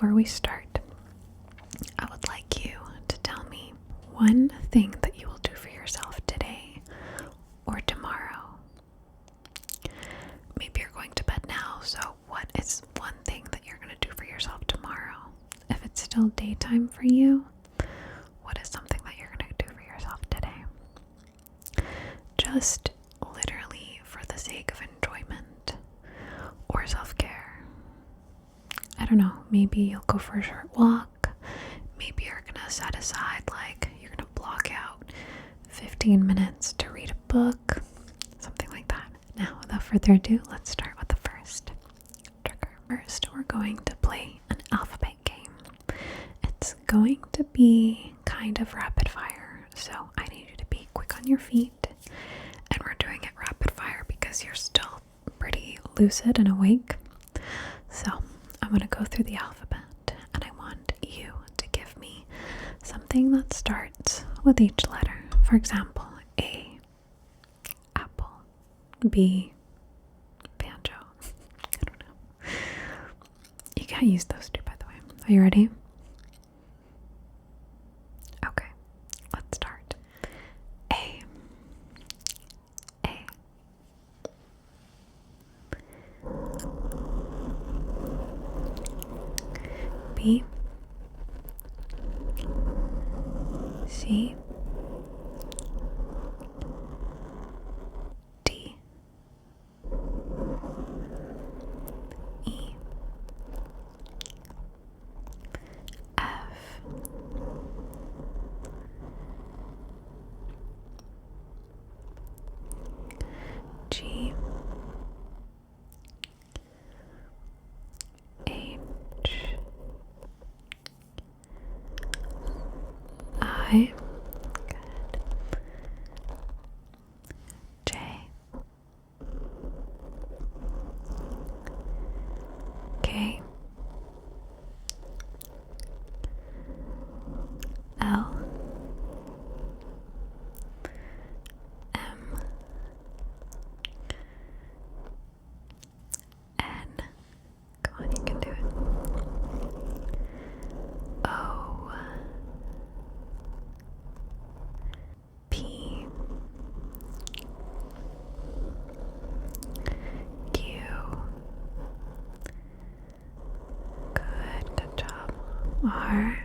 before we start, I would like you to tell me one thing that you will do for yourself today or tomorrow. Maybe you're going to bed now, so what is one thing that you're going to do for yourself tomorrow? If it's still daytime for you, what is something that you're going to do for yourself today? Just literally for the sake of enjoyment or self-care. I don't know, maybe you'll go for a short walk. Maybe you're gonna set aside, you're gonna block out 15 minutes to read a book, something like that. Now, without further ado, let's start with the first trigger. First, we're going to play an alphabet game. It's going to be kind of rapid fire, so I need you to be quick on your feet. And we're doing it rapid fire because you're still pretty lucid and awake. So I'm going to go through the alphabet, and I want you to give me something that starts with each letter. For example, A, apple. B, banjo. I don't know. You can't use those two, by the way. Are you ready? Okay, let's start. A. B, C, D, E, F, G, H, I, good, J, K, L, M, N, come on, you can do it, O, P, Q, good job, R,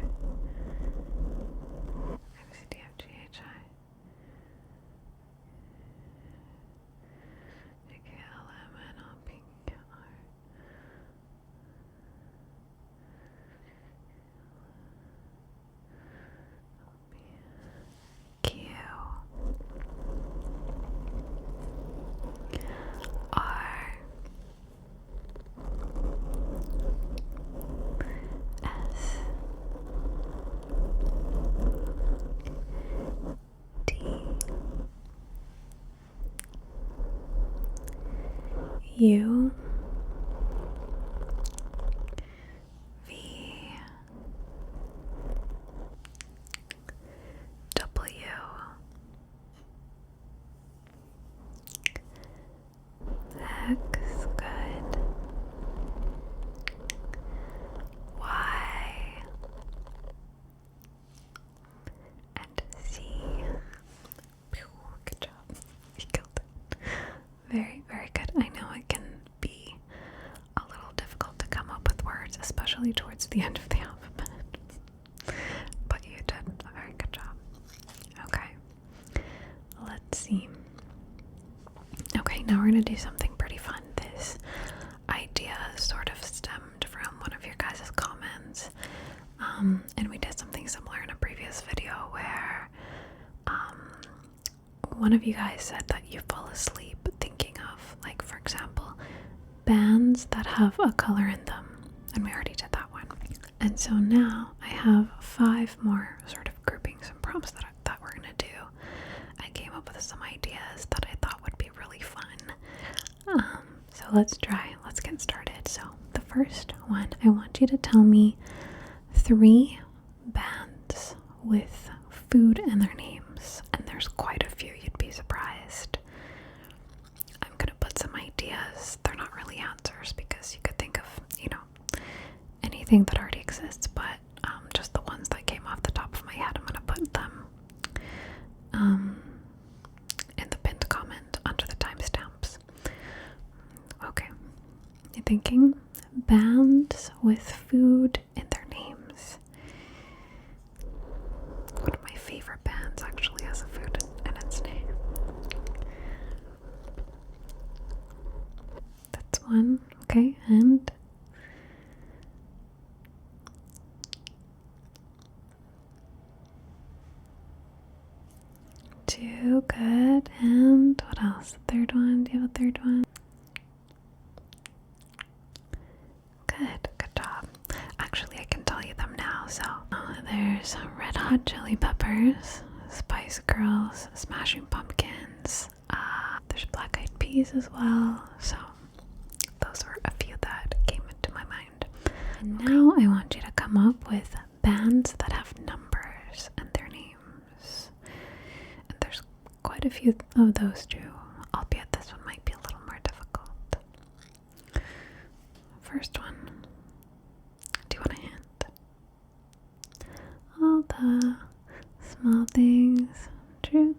C, D, F, G, H, I, J, K, L, M, N, O, P, Q, R, Q, R, S, D, U, V, W, X, good, Y, and Z. Pew, good job. You killed it. Very, very good. I know it can be a little difficult to come up with words, especially towards the end of the alphabet. But you did a very good job. Okay. Let's see. Okay, now we're going to do something pretty fun. This idea sort of stemmed from one of your guys' comments. And we did something similar in a previous video where one of you guys said that you fall asleep thinking of, for example, bands that have a color in them. And we already did that one. And so now I have 5 more sort of groupings and prompts that we're going to do. I came up with some ideas that I thought would be really fun. So let's get started. So the first one, I want you to tell me 3 bands with food in their names. And there's quite a few, you'd be surprised. I'm gonna put some ideas. They're not really answers because you could think of, anything that already exists thinking bands with food in their names. One of my favorite bands actually has a food in its name. That's one. Okay, and two. Good. And what else? Third one. Do you have a third one? Good job. Actually, I can tell you them now. So there's Red Hot Chili Peppers, Spice Girls, Smashing Pumpkins. There's Black Eyed Peas as well. So those were a few that came into my mind. And now I want you to come up with bands that have numbers in their names. And there's quite a few of those too, albeit this one might be a little more difficult. First one. Do you want a hint? All the small things. True.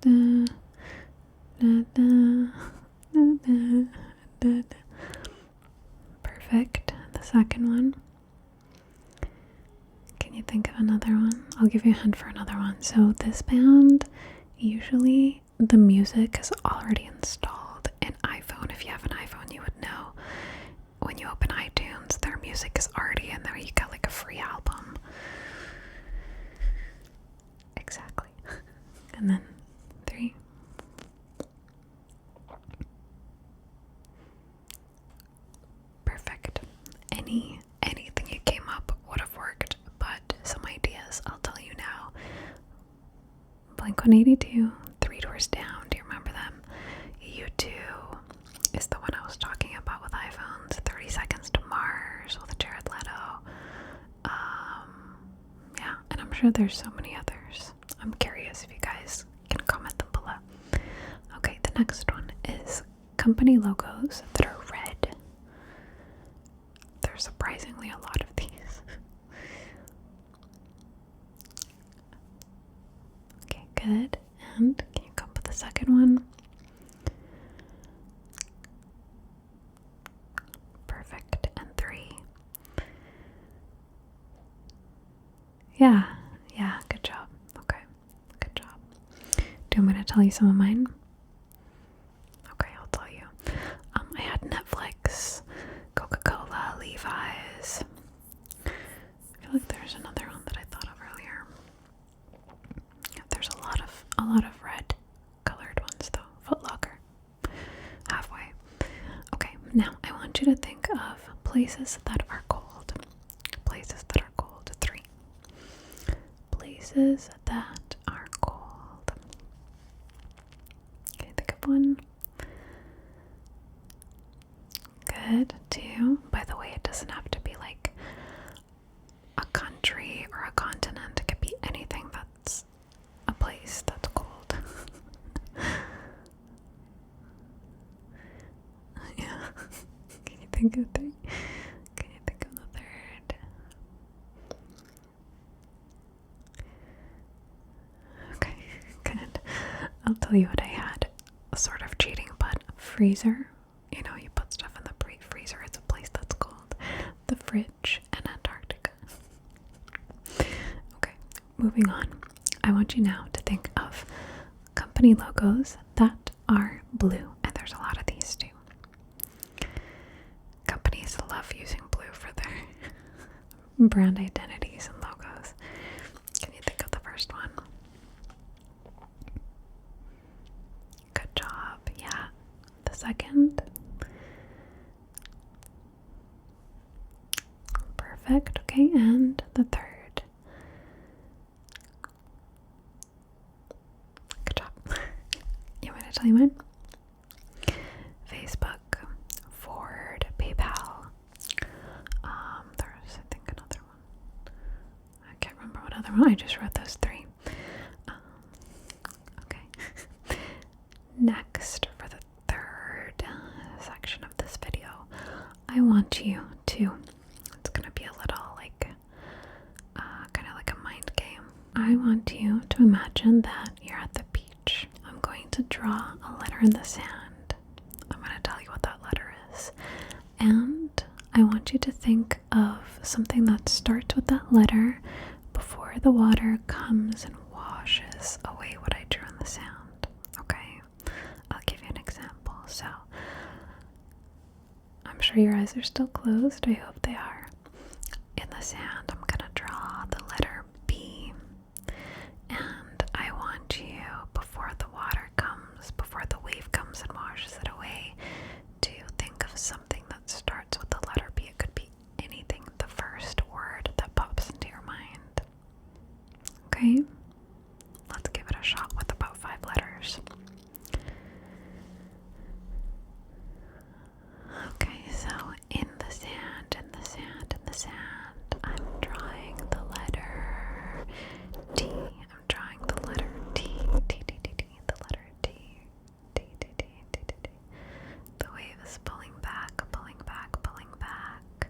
Perfect. The second one. Can you think of another one? I'll give you a hint for another one. So this band, usually the music is already installed in iPhone. If you have an iPhone, you would know. When you open iTunes, their music is already in there. You got like a free album. Exactly. And then 3. Perfect. Anything you came up would have worked, but some ideas I'll tell you now. Blink-182, Three Doors Down. Do you remember them? U2 is the one I was talking about with iPhones. 30 Seconds to Mars with Jared Leto. Yeah, and I'm sure there's so many others. I'm curious if you guys can comment them below. Okay, the next one is company logos that are red. There's surprisingly a lot of these. Okay, good. And can you come up with the second one? Perfect. And 3. Yeah, good job. Okay, good job. Do you want me to tell you some of mine? Okay, I'll tell you. I had Netflix, Coca-Cola, Levi's. I feel like there's another one that I thought of earlier. Yeah, there's a lot of red colored ones though. Foot Locker. Halfway. Okay, now I want you to think of places that are cold. Places that are cold. 3. Places that are cold. Okay, think of one. Good. 2. By the way, it doesn't have to be like a country or a continent. It could be anything that's a place that's cold. Yeah. Can you think of 3? Can you think of the third? Okay, good. I'll tell you what I had. Sort of cheating, but freezer. You know, you put stuff in the freezer. It's a place that's cold. The fridge and Antarctica. Okay, moving on. I want you now to think of company logos that are blue. And there's a lot of these too. Companies love using blue for their brand identities and logos. Can you think of the first one? Good job. Yeah. The second. Perfect. Okay, and the third. Good job. You want me to tell you mine? Facebook, Ford, PayPal. There's, I think, another one. I can't remember what other one. I just wrote those 3. Okay. Next, for the third section of this video, I want you to, it's gonna be a little like, kind of like a mind game. I want you to imagine that you're at the beach. I'm going to draw a letter in the sand. I'm going to tell you what that letter is. And I want you to think of something that starts with that letter before the water comes and washes away what I drew in the sand. Okay? I'll give you an example. So, I'm sure your eyes are still closed. I hope they are. In the sand, I'm going to draw the letter B. And I want you, before the water comes, before the wave comes and washes it away, to think of something that starts with the letter B. It could be anything, the first word that pops into your mind. Okay? Let's give it a shot with about 5 letters. Okay, so in the sand, I'm drawing the letter T. I'm drawing the letter T. T, T, T, T, the letter T. T, T, T, T, T, T. The wave is pulling back, pulling back, pulling back.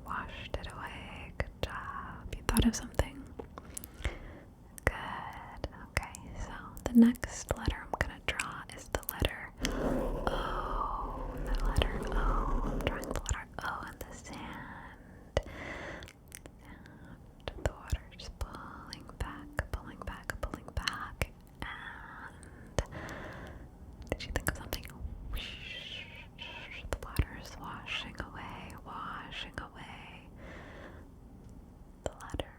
Washed it away. Good job. You thought of something? Good. Okay, so the next letter I'm gonna draw is the letter O. The letter O. I'm drawing the letter O in the sand. And the water is pulling back, pulling back, pulling back. And did you think of something? The water is washing away the letter.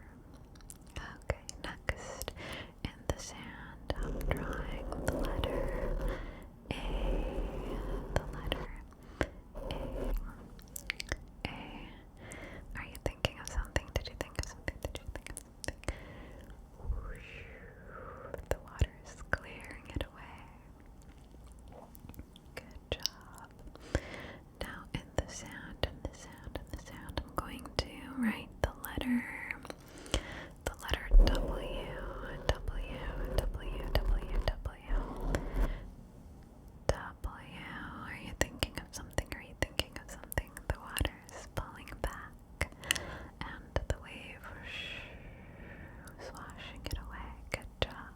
Okay, next in the sand, I'm drawing the letter A. The letter A. A. Are you thinking of something? Did you think of something? The water is clearing it away. Good job. Now in the sand, I'm going to write the letter W, W, W, W, W. W. Are you thinking of something? The water is pulling back and the wave is washing it away. Good job.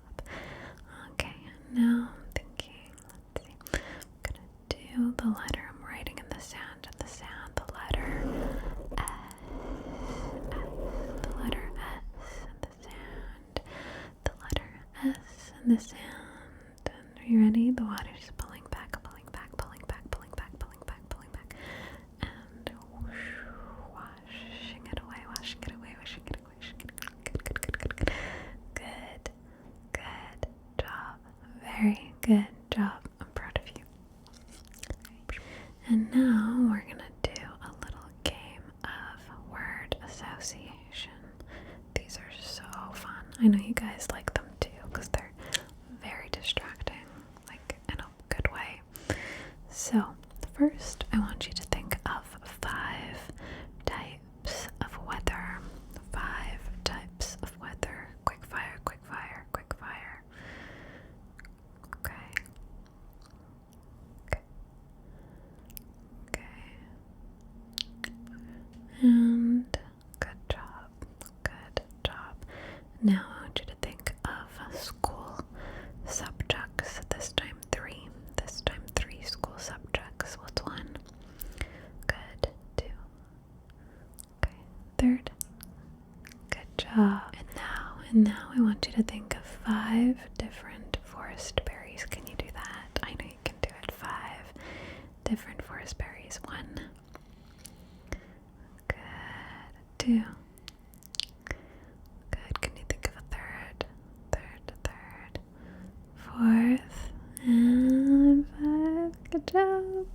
Okay, now I'm thinking, let's see. I'm gonna do the letter I'm writing in the sand, the letter S. The letter S in the sand. The letter S in the sand. And are you ready? The water is pulling back, pulling back, pulling back, pulling back, pulling back, pulling back. And washing it away, washing it away, washing it away, washing it away. Good, good, good, good, good. Good, good job. Very good job. I'm proud of you. And now we're gonna do a little game of word association. These are so fun. I know you guys like them too because they're very distracting, like in a good way. So first I want you to think of 5 types of weather. 5 types of weather. Quick fire, quick fire, quick fire. Okay. And good job. Good job. Now I want you to think of school subjects. This time 3. This time 3 school subjects. What's 1? Good. 2. Okay. 3rd. Good job. And now I want you to think of 5 different forest berries. Can you do that? I know you can do it. 5 different forest berries. 1. Good. 2. Good. Can you think of a 3rd? 3rd. 4th. And 5. Good job.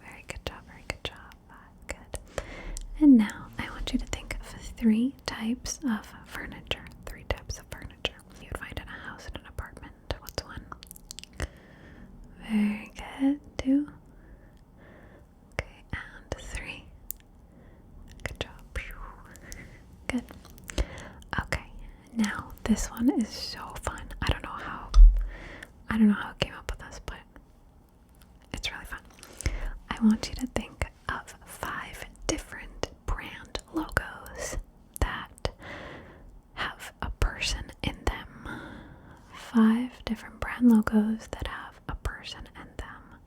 Very good job. Very good job. 5. Good. And now I want you to think of 3 types of furniture. 3 types of furniture you'd find in a house, in an apartment. What's 1? Very good. 2. Okay, and 3. Good job. Good. Okay, now this one is so fun. I don't know how I came up with this, but it's really fun. I want you to think of 5 different brand logos that have a person in them. 5 different brand logos that have a person in them.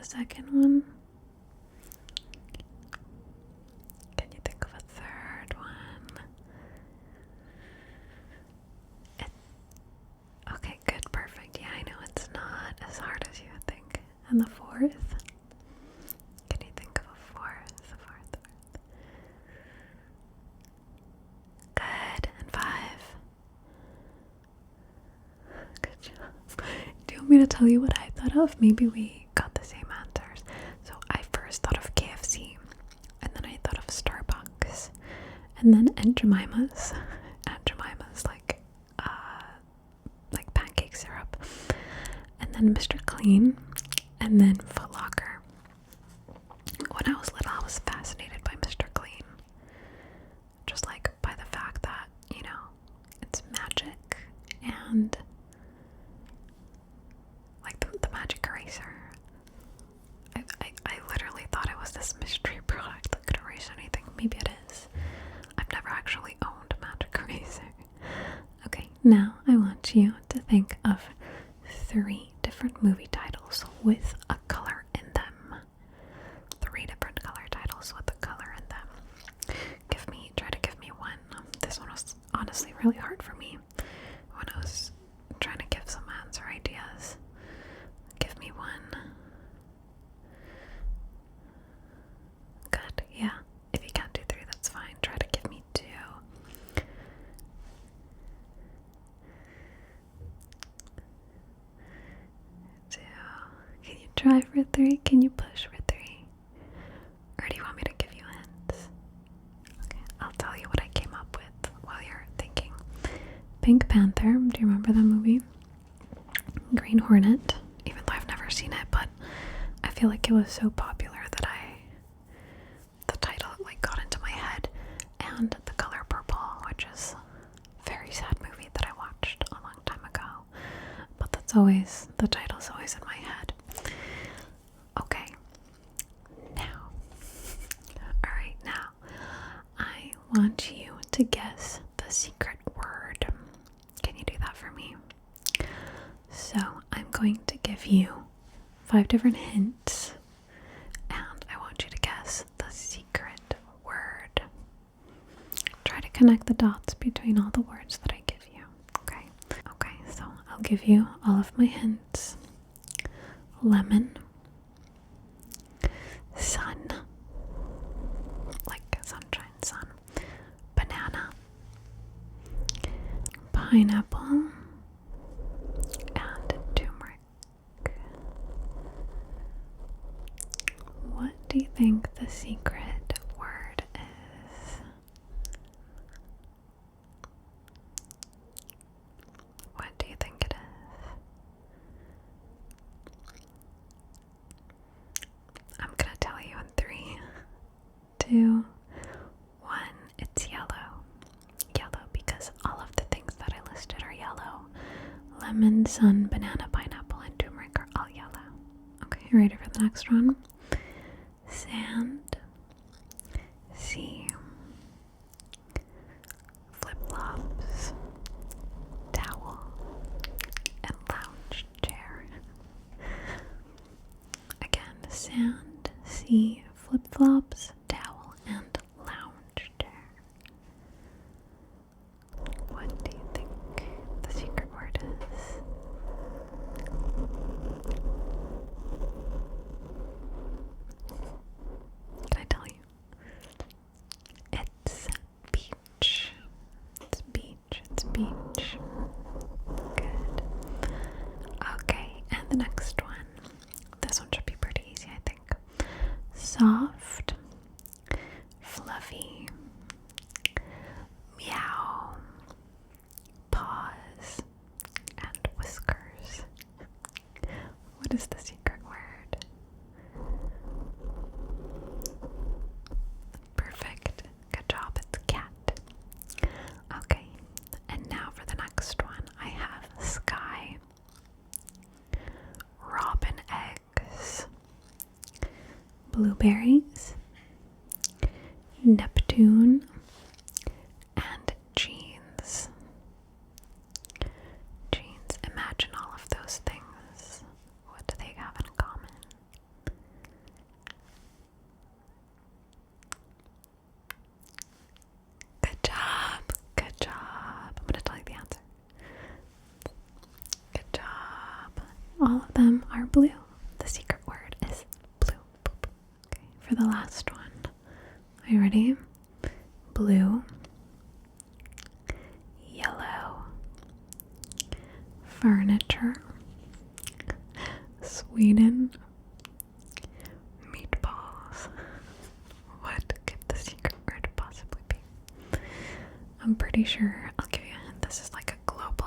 second one? Can you think of a third one? Okay, good, perfect. Yeah, I know it's not as hard as you would think. And the fourth? Can you think of a fourth? Good. And five. Good job. Do you want me to tell you what I thought of? Maybe we got the same answers. So I first thought of KFC, and then I thought of Starbucks, and then Aunt Jemima's. Aunt Jemima's like pancake syrup, and then Mr. Clean, and then Foot Locker. When I was little, I was fascinated by Mr. Clean, just like by the fact that, you know, it's magic and like the magic eraser. I literally thought it was this mystery product that could erase anything. Maybe it is. I've never actually owned a magic eraser. Okay, now I want you to think of 3 different movie titles with a color in them. 3 different color titles with a color in them. Try to give me one. This one was honestly really hard for me when I was trying to give some answer ideas. Give me one. Good, yeah. If you can't do 3, that's fine. Try to give me 2. 2. Can you try for 3? Can you push for 3? Or do you want me to give you hints? Okay, I'll tell you what I came up with while you're thinking. Pink Panther, do you remember that movie? Green Hornet, even though I've never seen it, but I feel like it was so popular that the title like got into my head. And The Color Purple, which is a very sad movie that I watched a long time ago, but the title's always in my head. Okay, now, alright, now I want you to guess the secret word. Can you do that for me? So I'm going to give you 5 different hints, and I want you to guess the secret word. Try to connect the dots between all the words that I give you. Okay, so I'll give you all of my hints. Lemon, sun, like sunshine, sun, banana, pineapple, and turmeric. What do you think the secret word is? What do you think it is? I'm gonna tell you in 3, 2, 1. It's yellow. Yellow, because all of the things that I listed are yellow. Lemon, sun, banana, pineapple, and turmeric are all yellow. Okay, you ready for the next one? Sand, sea, flip-flops, towel, and lounge chair. Again, sand, sea, flip-flops, towel, and lounge chair. What do you think the secret word is? Can I tell you? It's beach. It's beach. It's beach. Good. Okay, and the next one. This one should be pretty easy, I think. Soft, fluffy, meow, paws, and whiskers. What is the secret word? Perfect. Good job. It's cat. Okay, and now for the next one, I have sky, robin eggs, blueberries, Neptune, and jeans. Jeans. Imagine all of those things. What do they have in common? the last one. Are you ready? Blue, yellow, furniture, Sweden, meatballs. What could the secret word possibly be? I'm pretty sure, I'll give you a hint, this is like a global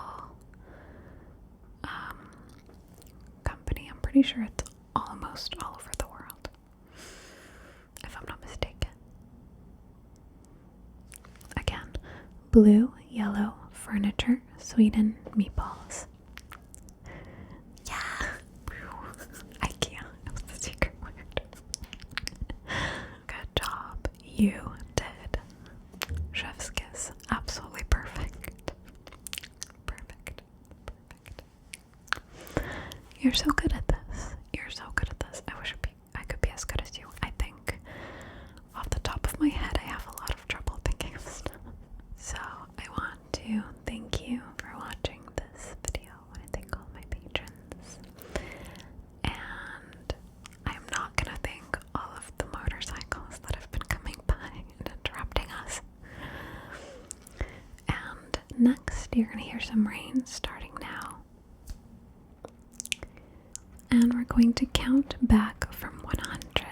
company. I'm pretty sure it's almost all over the world, if I'm not mistaken. Again, blue, yellow, furniture, Sweden, meatballs. Yeah! IKEA was the secret word. Good job. You did. Chef's kiss. Absolutely perfect. Perfect. You're so good at this. You're so good at this. I wish I could be as good as you. I think off the top of my head I have a lot of trouble thinking of stuff. So I want to thank you for watching this video. I want to thank all my patrons. And I'm not gonna thank all of the motorcycles that have been coming by and interrupting us. And next you're gonna hear some rain starting now. And we're going to count back from 100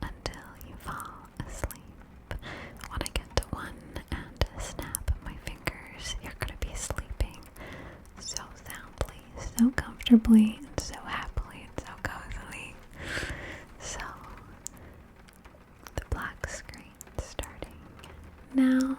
until you fall asleep. When I get to 1 and snap my fingers, you're going to be sleeping so soundly, so comfortably, and so happily, and so cozily. So, the black screen starting now.